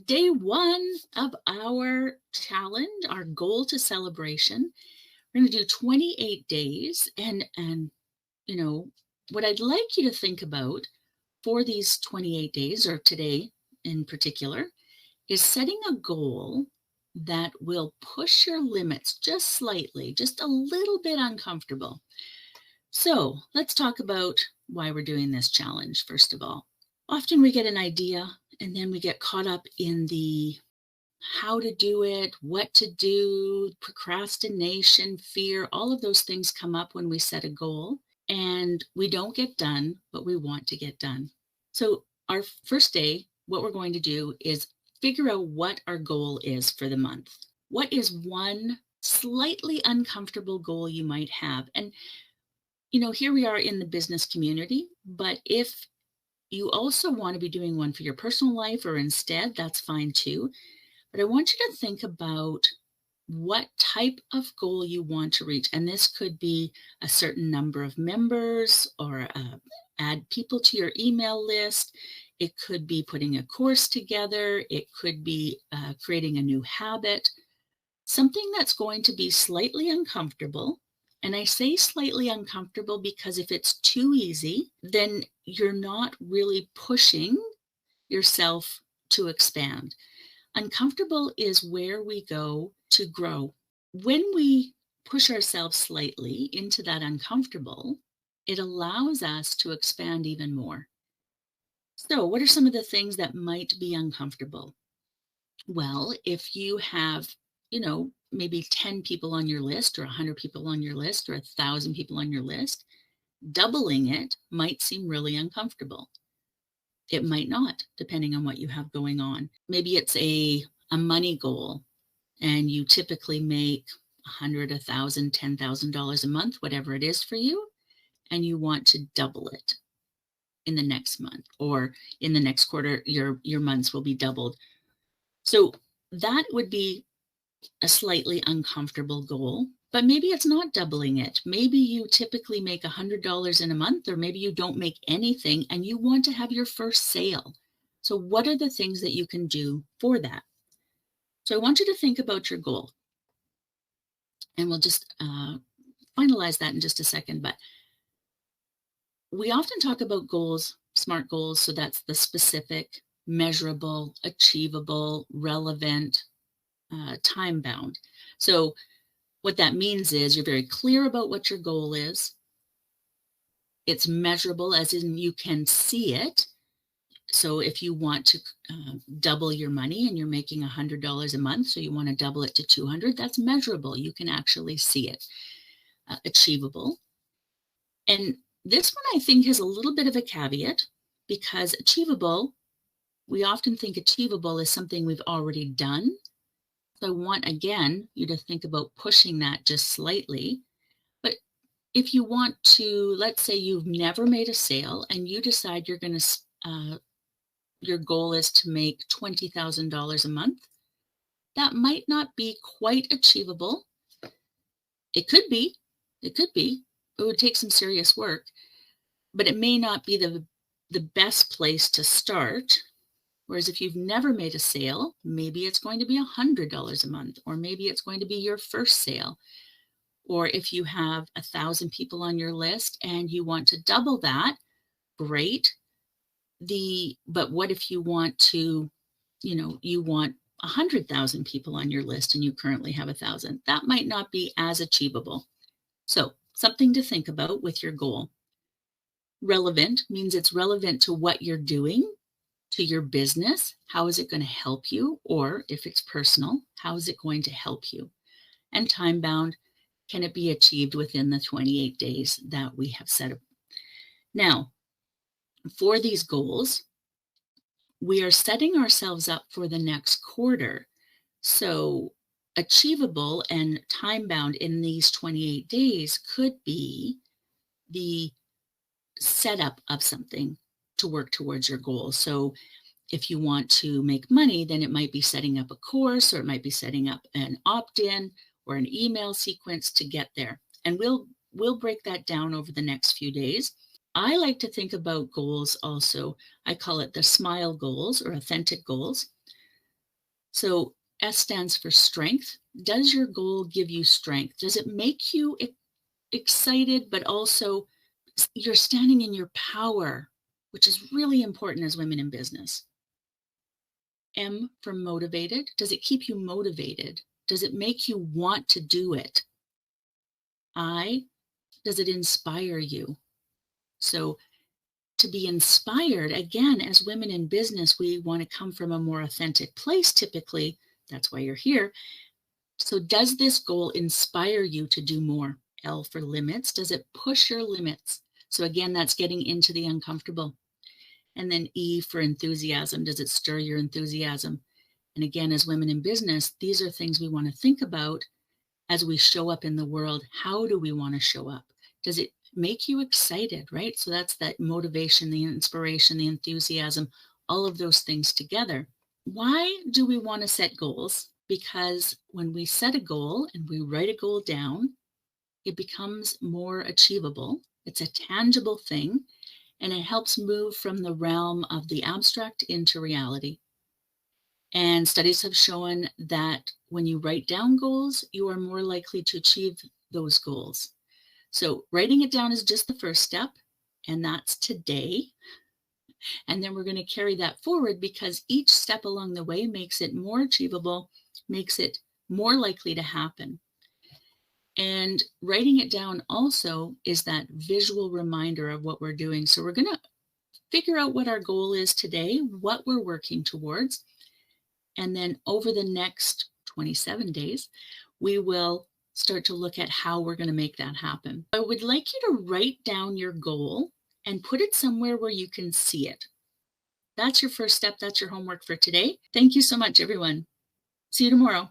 Day one of our challenge, our goal to celebration. We're going to do 28 days. And, you know, what I'd like you to think about for these 28 days, or today in particular, is setting a goal that will push your limits just slightly, just a little bit uncomfortable. So let's talk about why we're doing this challenge, first of all. Often we get an idea and then we get caught up in the how to do it, what to do, procrastination, fear, all of those things come up when we set a goal and we don't get done what we want to get done. So, our first day, what we're going to do is figure out what our goal is for the month. What is one slightly uncomfortable goal you might have? And, here we are in the business community, but if you also want to be doing one for your personal life or instead, that's fine too. But I want you to think about what type of goal you want to reach. And this could be a certain number of members or add people to your email list. It could be putting a course together. It could be creating a new habit, something that's going to be slightly uncomfortable. And I say slightly uncomfortable because if it's too easy, then you're not really pushing yourself to expand. Uncomfortable is where we go to grow. When we push ourselves slightly into that uncomfortable, it allows us to expand even more. So, what are some of the things that might be uncomfortable? Well, if you have, maybe 10 people on your list or 100 people on your list or 1,000 people on your list, doubling it might seem really uncomfortable. It might not, depending on what you have going on. Maybe it's a money goal and you typically make $100, $1,000, $10,000 a month, whatever it is for you, and you want to double it in the next month or in the next quarter, your months will be doubled. So that would be a slightly uncomfortable goal, but maybe it's not doubling it. Maybe you typically make $100 in a month, or maybe you don't make anything and you want to have your first sale. So what are the things that you can do for that? So I want you to think about your goal, and we'll just finalize that in just a second. But we often talk about goals, SMART goals. So that's the specific, measurable, achievable, relevant, time bound. So what that means is you're very clear about what your goal is. It's measurable, as in you can see it. So if you want to double your money and you're making $100 a month, so you want to double it to 200, that's measurable. You can actually see it. Achievable. And this one I think has a little bit of a caveat, because achievable, we often think achievable is something we've already done. So I want, again, you to think about pushing that just slightly. But if you want to, let's say you've never made a sale and you decide you're going to, your goal is to make $20,000 a month, that might not be quite achievable. It could be. It would take some serious work, but it may not be the best place to start. Whereas if you've never made a sale, maybe it's going to be $100 a month, or maybe it's going to be your first sale. Or if you have 1,000 people on your list and you want to double that, great. But what if you want to, you want 100,000 people on your list and you currently have 1,000? That might not be as achievable. So something to think about with your goal. Relevant means it's relevant to what you're doing, to your business. How is it going to help you? Or if it's personal, how is it going to help you? And time bound, can it be achieved within the 28 days that we have set up? Now, for these goals, we are setting ourselves up for the next quarter. So achievable and time bound in these 28 days could be the setup of something to work towards your goal. So if you want to make money, then it might be setting up a course, or it might be setting up an opt-in or an email sequence to get there. And we'll break that down over the next few days. I like to think about goals also. I call it the SMILE goals, or authentic goals. So S stands for strength. Does your goal give you strength? Does it make you excited, but also you're standing in your power, which is really important as women in business? M for motivated. Does it keep you motivated? Does it make you want to do it? I, does it inspire you? So to be inspired, again, as women in business, we want to come from a more authentic place typically. That's why you're here. So does this goal inspire you to do more? L for limits. Does it push your limits? So again, that's getting into the uncomfortable. And then E for enthusiasm. Does it stir your enthusiasm? And again, as women in business, these are things we want to think about as we show up in the world. How do we want to show up? Does it make you excited, right? So that's that motivation, the inspiration, the enthusiasm, all of those things together. Why do we want to set goals? Because when we set a goal and we write a goal down, it becomes more achievable. It's a tangible thing, and it helps move from the realm of the abstract into reality. And studies have shown that when you write down goals, you are more likely to achieve those goals. So writing it down is just the first step, and that's today. And then we're going to carry that forward because each step along the way makes it more achievable, makes it more likely to happen. And writing it down also is that visual reminder of what we're doing. So we're going to figure out what our goal is today, what we're working towards. And then over the next 27 days, we will start to look at how we're going to make that happen. I would like you to write down your goal and put it somewhere where you can see it. That's your first step. That's your homework for today. Thank you so much, everyone. See you tomorrow.